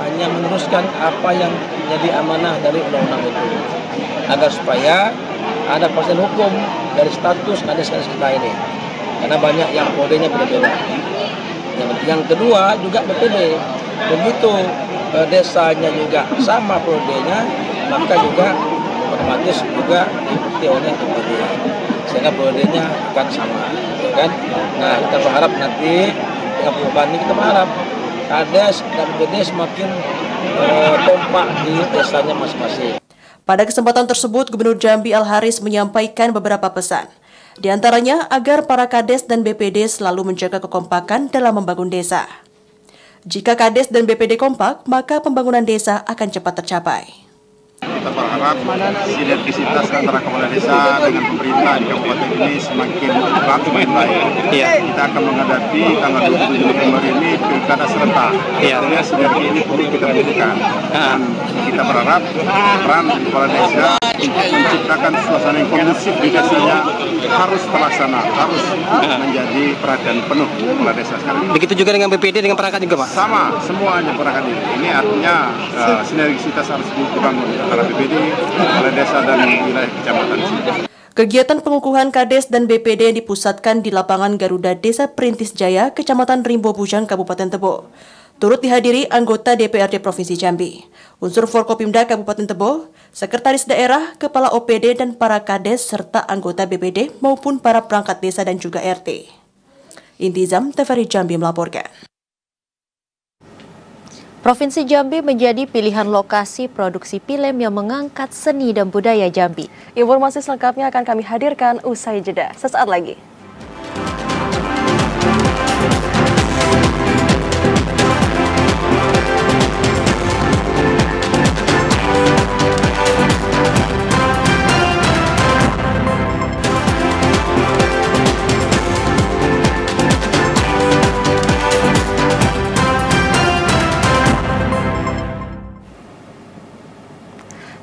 Hanya meneruskan apa yang menjadi amanah dari undang-undang itu, agar supaya ada kepastian hukum dari status Kades-Kades kita ini, karena banyak yang kodenya berbeda. Yang kedua juga BPD, begitu desanya juga sama kodenya, maka juga otomatis juga diikuti oleh BPD, sehingga BPD-nya akan sama, ya kan? Nah, kita berharap nanti Kabupaten ini kita berharap Kades dan BPD semakin kompak di desanya masing-masing. Pada kesempatan tersebut, Gubernur Jambi Al-Haris menyampaikan beberapa pesan. Di antaranya agar para Kades dan BPD selalu menjaga kekompakan dalam membangun desa. Jika Kades dan BPD kompak, maka pembangunan desa akan cepat tercapai. Kita berharap sinergisitas antara kepala desa dengan pemerintah di kabupaten ini semakin erat, semakin baik. Kita akan menghadapi tanggal 27 November ini pilkada serentak. Artinya sinergi ini perlu kita butuhkan. Dan kita berharap peran kepala desa untuk menciptakan suasana yang kondusif di desanya harus terlaksana, harus menjadi perhatian penuh kepala desa sekarang ini. Begitu juga dengan BPD, dengan perangkat juga, Pak? Sama, semuanya perangkat ini. Ini artinya sinergisitas harus dibangun antara BPD, kepala desa dan wilayah kecamatan. Kegiatan pengukuhan Kades dan BPD dipusatkan di lapangan Garuda Desa Perintis Jaya, Kecamatan Rimbo Bujang, Kabupaten Tebo. Turut dihadiri anggota DPRD Provinsi Jambi, unsur Forkopimda Kabupaten Tebo, sekretaris daerah, kepala OPD dan para Kades serta anggota BPD maupun para perangkat desa dan juga RT. Intizam, TVRI Jambi melaporkan. Provinsi Jambi menjadi pilihan lokasi produksi film yang mengangkat seni dan budaya Jambi. Informasi selengkapnya akan kami hadirkan usai jeda sesaat lagi.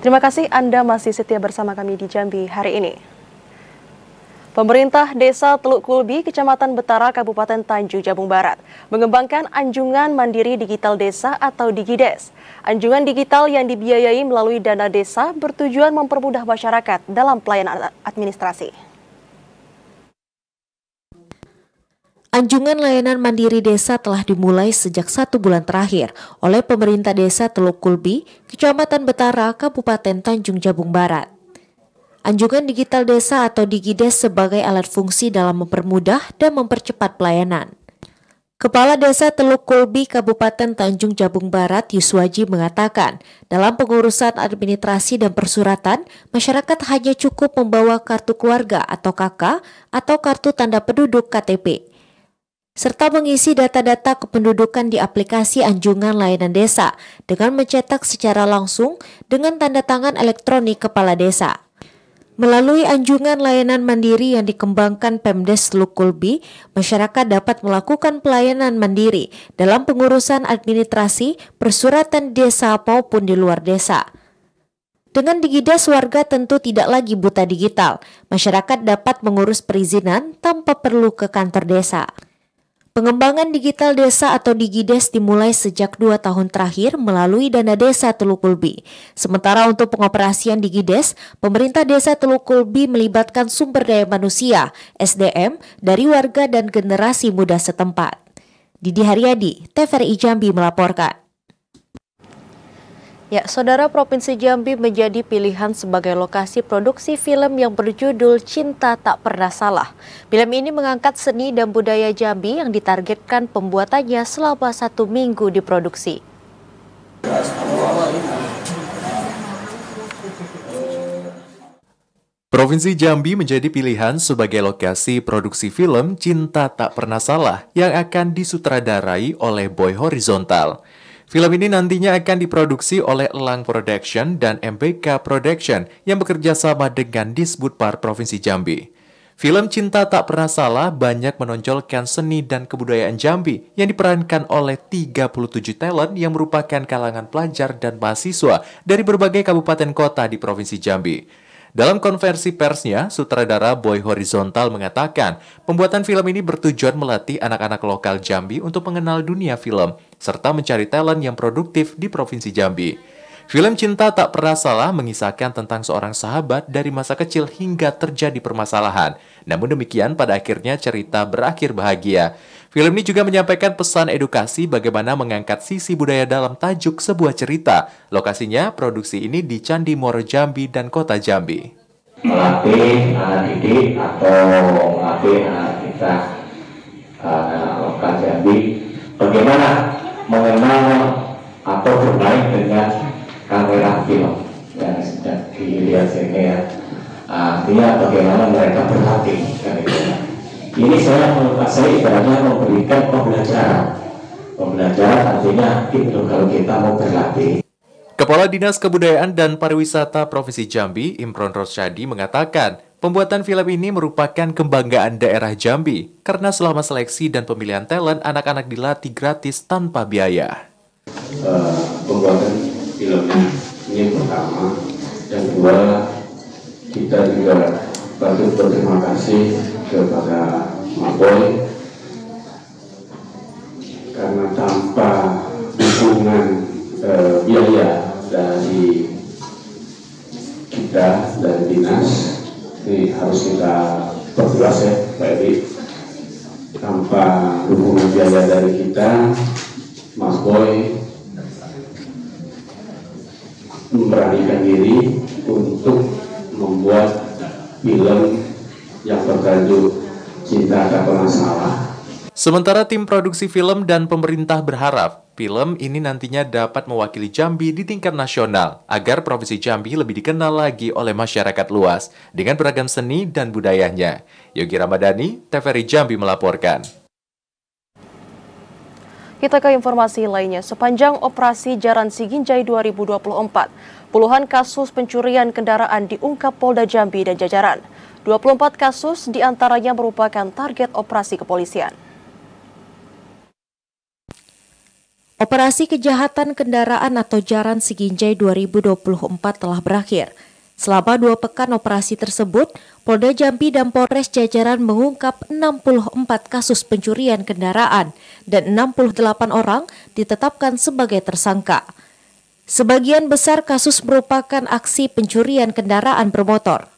Terima kasih Anda masih setia bersama kami di Jambi hari ini. Pemerintah Desa Teluk Kulbi, Kecamatan Betara, Kabupaten Tanjung Jabung Barat, mengembangkan Anjungan Mandiri Digital Desa atau Digides. Anjungan digital yang dibiayai melalui dana desa bertujuan mempermudah masyarakat dalam pelayanan administrasi. Anjungan layanan mandiri desa telah dimulai sejak 1 bulan terakhir oleh pemerintah desa Teluk Kulbi, Kecamatan Betara, Kabupaten Tanjung Jabung Barat. Anjungan digital desa atau Digides sebagai alat fungsi dalam mempermudah dan mempercepat pelayanan. Kepala Desa Teluk Kulbi, Kabupaten Tanjung Jabung Barat, Yuswaji mengatakan, dalam pengurusan administrasi dan persuratan, masyarakat hanya cukup membawa kartu keluarga atau KK atau kartu tanda penduduk KTP, serta mengisi data-data kependudukan di aplikasi Anjungan Layanan Desa dengan mencetak secara langsung dengan tanda tangan elektronik kepala desa. Melalui Anjungan Layanan Mandiri yang dikembangkan Pemdes Teluk Kulbi, masyarakat dapat melakukan pelayanan mandiri dalam pengurusan administrasi, persuratan desa maupun di luar desa. Dengan Digides, warga tentu tidak lagi buta digital. Masyarakat dapat mengurus perizinan tanpa perlu ke kantor desa. Pengembangan digital desa atau Digides dimulai sejak 2 tahun terakhir melalui dana desa Teluk Kulbi. Sementara untuk pengoperasian Digides, pemerintah desa Teluk Kulbi melibatkan sumber daya manusia, SDM, dari warga dan generasi muda setempat. Didi Haryadi, TVRI Jambi melaporkan. Ya, Saudara, Provinsi Jambi menjadi pilihan sebagai lokasi produksi film yang berjudul Cinta Tak Pernah Salah. Film ini mengangkat seni dan budaya Jambi yang ditargetkan pembuatannya selama 1 minggu diproduksi. Provinsi Jambi menjadi pilihan sebagai lokasi produksi film Cinta Tak Pernah Salah yang akan disutradarai oleh Boy Horizontal. Film ini nantinya akan diproduksi oleh Elang Production dan MBK Production yang bekerja sama dengan Disbudpar Provinsi Jambi. Film Cinta Tak Pernah Salah banyak menonjolkan seni dan kebudayaan Jambi yang diperankan oleh 37 talent yang merupakan kalangan pelajar dan mahasiswa dari berbagai kabupaten kota di Provinsi Jambi. Dalam konversi persnya, sutradara Boy Horizontal mengatakan pembuatan film ini bertujuan melatih anak-anak lokal Jambi untuk mengenal dunia film, serta mencari talent yang produktif di Provinsi Jambi. Film Cinta Tak Pernah Salah mengisahkan tentang seorang sahabat dari masa kecil hingga terjadi permasalahan. Namun demikian, pada akhirnya cerita berakhir bahagia. Film ini juga menyampaikan pesan edukasi bagaimana mengangkat sisi budaya dalam tajuk sebuah cerita. Lokasinya, produksi ini di Candi Moro Jambi dan Kota Jambi. Melatih anak didik atau melatih anak kita lokal Jambi, bagaimana mengenal atau bermain dengan kamera film yang sedang dilihat sini ya. Artinya bagaimana mereka berlatih kan itu. Ini saya ibaratnya memberikan pembelajaran artinya itu kalau kita mau berlatih. Kepala Dinas Kebudayaan dan Pariwisata Provinsi Jambi, Imron Rosyadi, mengatakan pembuatan film ini merupakan kebanggaan daerah Jambi karena selama seleksi dan pemilihan talent, anak-anak dilatih gratis tanpa biaya. Pembuatan film ini pertama, dan kedua kita juga patut berterima kasih kepada Maboy karena tanpa dukungan biaya dari kita dari dinas ini harus kita perjelas ya Pak Edi, tanpa dukungan biaya dari kita Mas Boy memberanikan diri untuk membuat film yang bertajuk Cinta Tak Pernah Salah. Sementara tim produksi film dan pemerintah berharap film ini nantinya dapat mewakili Jambi di tingkat nasional agar Provinsi Jambi lebih dikenal lagi oleh masyarakat luas dengan beragam seni dan budayanya. Yogi Ramadhani, TVRI Jambi melaporkan. Kita ke informasi lainnya. Sepanjang operasi Jaran Siginjai 2024, puluhan kasus pencurian kendaraan diungkap Polda Jambi dan jajaran. 24 kasus diantaranya merupakan target operasi kepolisian. Operasi Kejahatan Kendaraan atau Jaran Siginjai 2024 telah berakhir. Selama 2 pekan operasi tersebut, Polda Jambi dan Polres jajaran mengungkap 64 kasus pencurian kendaraan dan 68 orang ditetapkan sebagai tersangka. Sebagian besar kasus merupakan aksi pencurian kendaraan bermotor.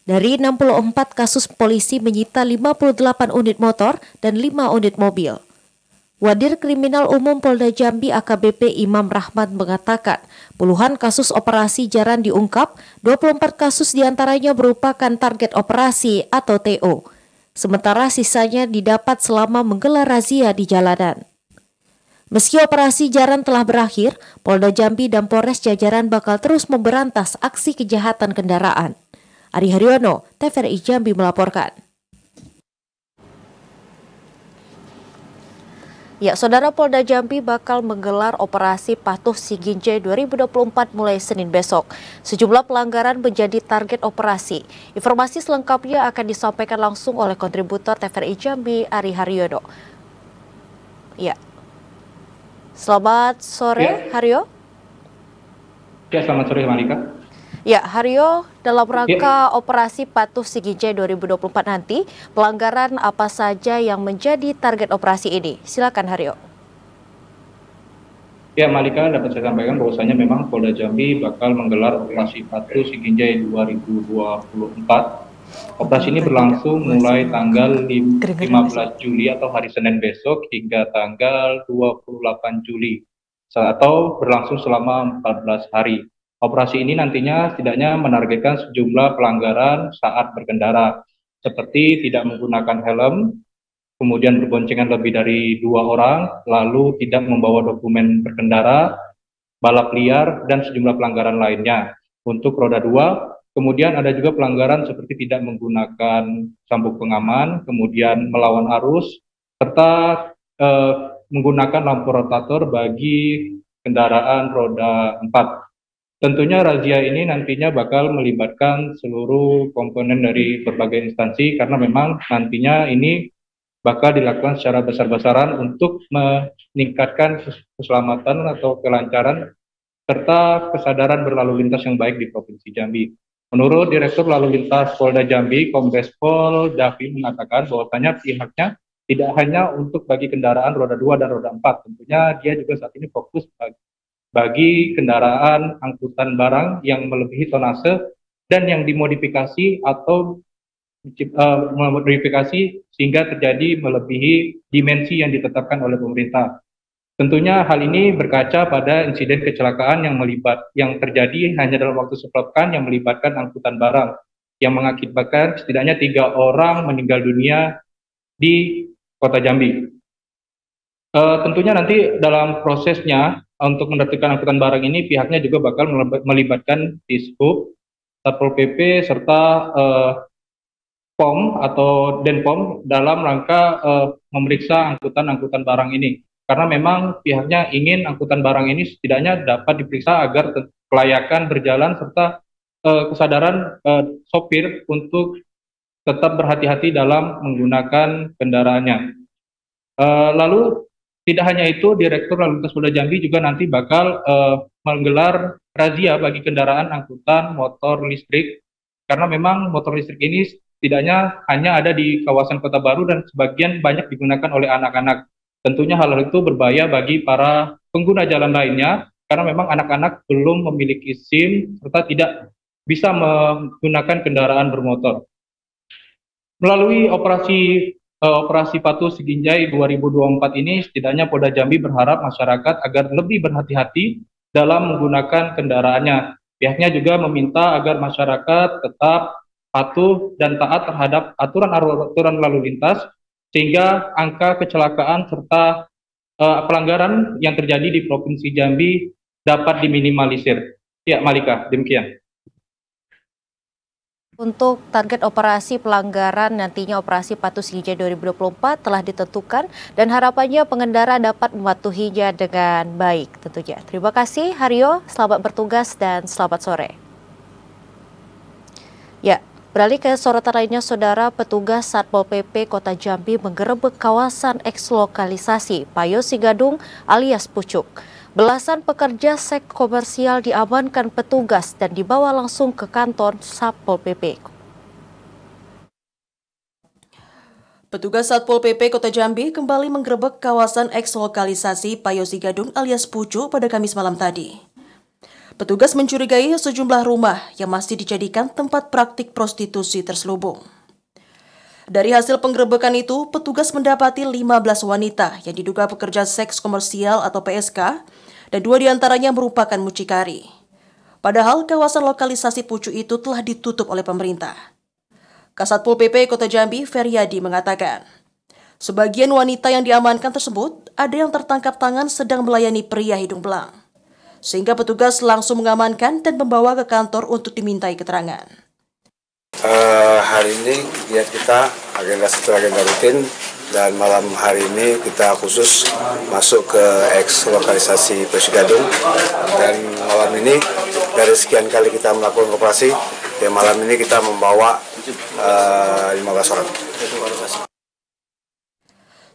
Dari 64 kasus, polisi menyita 58 unit motor dan 5 unit mobil. Wadir Kriminal Umum Polda Jambi AKBP Imam Rahmat mengatakan puluhan kasus operasi jaran diungkap, 24 kasus diantaranya merupakan target operasi atau TO. Sementara sisanya didapat selama menggelar razia di jalanan. Meski operasi jaran telah berakhir, Polda Jambi dan Polres jajaran bakal terus memberantas aksi kejahatan kendaraan. Ari Haryono, TVRI Jambi melaporkan. Ya, Saudara, Polda Jambi bakal menggelar operasi Patuh Siginjai 2024 mulai Senin besok. Sejumlah pelanggaran menjadi target operasi. Informasi selengkapnya akan disampaikan langsung oleh kontributor TVRI Jambi, Ari Haryono. Ya. Selamat sore, Haryo. Ya, selamat sore, Malika. Ya, Haryo, dalam rangka operasi Patuh Siginjai 2024 nanti, pelanggaran apa saja yang menjadi target operasi ini? Silakan, Haryo. Ya, Malika, dapat saya sampaikan bahwasanya memang Polda Jambi bakal menggelar operasi Patuh Siginjai 2024. Operasi ini berlangsung mulai tanggal 15 Juli atau hari Senin besok hingga tanggal 28 Juli atau berlangsung selama 14 hari. Operasi ini nantinya setidaknya menargetkan sejumlah pelanggaran saat berkendara, seperti tidak menggunakan helm, kemudian berboncengan lebih dari 2 orang, lalu tidak membawa dokumen berkendara, balap liar, dan sejumlah pelanggaran lainnya. Untuk roda 2, kemudian ada juga pelanggaran seperti tidak menggunakan sabuk pengaman, kemudian melawan arus, serta menggunakan lampu rotator bagi kendaraan roda 4. Tentunya razia ini nantinya bakal melibatkan seluruh komponen dari berbagai instansi karena memang nantinya ini bakal dilakukan secara besar-besaran untuk meningkatkan keselamatan atau kelancaran serta kesadaran berlalu lintas yang baik di Provinsi Jambi. Menurut Direktur Lalu Lintas Polda Jambi, Kombes Pol Davi mengatakan bahwasanya pihaknya tidak hanya untuk bagi kendaraan roda 2 dan roda 4, tentunya dia juga saat ini fokus bagi kendaraan angkutan barang yang melebihi tonase dan yang dimodifikasi atau modifikasi sehingga terjadi melebihi dimensi yang ditetapkan oleh pemerintah. Tentunya hal ini berkaca pada insiden kecelakaan yang terjadi hanya dalam waktu sepekan yang melibatkan angkutan barang yang mengakibatkan setidaknya 3 orang meninggal dunia di Kota Jambi. Tentunya nanti dalam prosesnya untuk menertibkan angkutan barang ini pihaknya juga bakal melibatkan Dishub, Satpol PP serta POM atau Denpom dalam rangka memeriksa angkutan barang ini. Karena memang pihaknya ingin angkutan barang ini setidaknya dapat diperiksa agar kelayakan berjalan serta kesadaran sopir untuk tetap berhati-hati dalam menggunakan kendaraannya. Lalu tidak hanya itu, Direktur Lalu Lintas Polda Jambi juga nanti bakal menggelar razia bagi kendaraan angkutan motor listrik, karena memang motor listrik ini setidaknya hanya ada di kawasan Kota Baru dan sebagian banyak digunakan oleh anak-anak. Tentunya hal itu berbahaya bagi para pengguna jalan lainnya, karena memang anak-anak belum memiliki SIM serta tidak bisa menggunakan kendaraan bermotor. Melalui operasi Patuh Siginjai 2024 ini, setidaknya Polda Jambi berharap masyarakat agar lebih berhati-hati dalam menggunakan kendaraannya. Pihaknya juga meminta agar masyarakat tetap patuh dan taat terhadap aturan lalu lintas, sehingga angka kecelakaan serta pelanggaran yang terjadi di Provinsi Jambi dapat diminimalisir. Ya, Malika, demikian. Untuk target operasi pelanggaran nantinya operasi Patuh Siginjai 2024 telah ditentukan dan harapannya pengendara dapat mematuhinya dengan baik tentunya. Terima kasih Haryo, selamat bertugas dan selamat sore. Ya, beralih ke sorotan lainnya, Saudara, petugas Satpol PP Kota Jambi menggerebek kawasan eks-lokalisasi Payo Sigadung alias Pucuk. Belasan pekerja seks komersial diamankan petugas dan dibawa langsung ke kantor Satpol PP. Petugas Satpol PP Kota Jambi kembali menggerebek kawasan eks-lokalisasi Payo Sigadung alias Pucuk pada Kamis malam tadi. Petugas mencurigai sejumlah rumah yang masih dijadikan tempat praktik prostitusi terselubung. Dari hasil penggerebekan itu, petugas mendapati 15 wanita yang diduga pekerja seks komersial atau PSK, dan 2 diantaranya merupakan mucikari. Padahal kawasan lokalisasi Pucuk itu telah ditutup oleh pemerintah. Kasatpol PP Kota Jambi, Feryadi, mengatakan, sebagian wanita yang diamankan tersebut ada yang tertangkap tangan sedang melayani pria hidung belang. Sehingga petugas langsung mengamankan dan membawa ke kantor untuk dimintai keterangan. Hari ini kegiatan kita agenda rutin, dan malam hari ini kita khusus masuk ke eks-lokalisasi Payo Sigadung, dan malam ini dari sekian kali kita melakukan operasi, ya malam ini kita membawa 15 orang.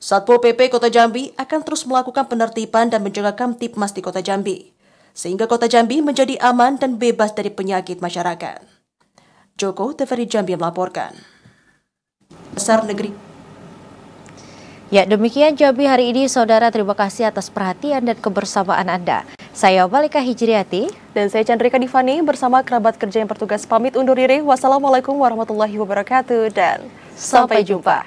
Satpol PP Kota Jambi akan terus melakukan penertiban dan menjaga Kamtibmas di Kota Jambi, sehingga Kota Jambi menjadi aman dan bebas dari penyakit masyarakat. Joko, TVRI Jambi melaporkan. Besar Negeri. Ya, demikian Jambi hari ini, Saudara. Terima kasih atas perhatian dan kebersamaan Anda. Saya Malika Hijriati. Dan saya Chandrika Divani bersama kerabat kerja yang bertugas pamit undur diri. Wassalamualaikum warahmatullahi wabarakatuh dan sampai jumpa.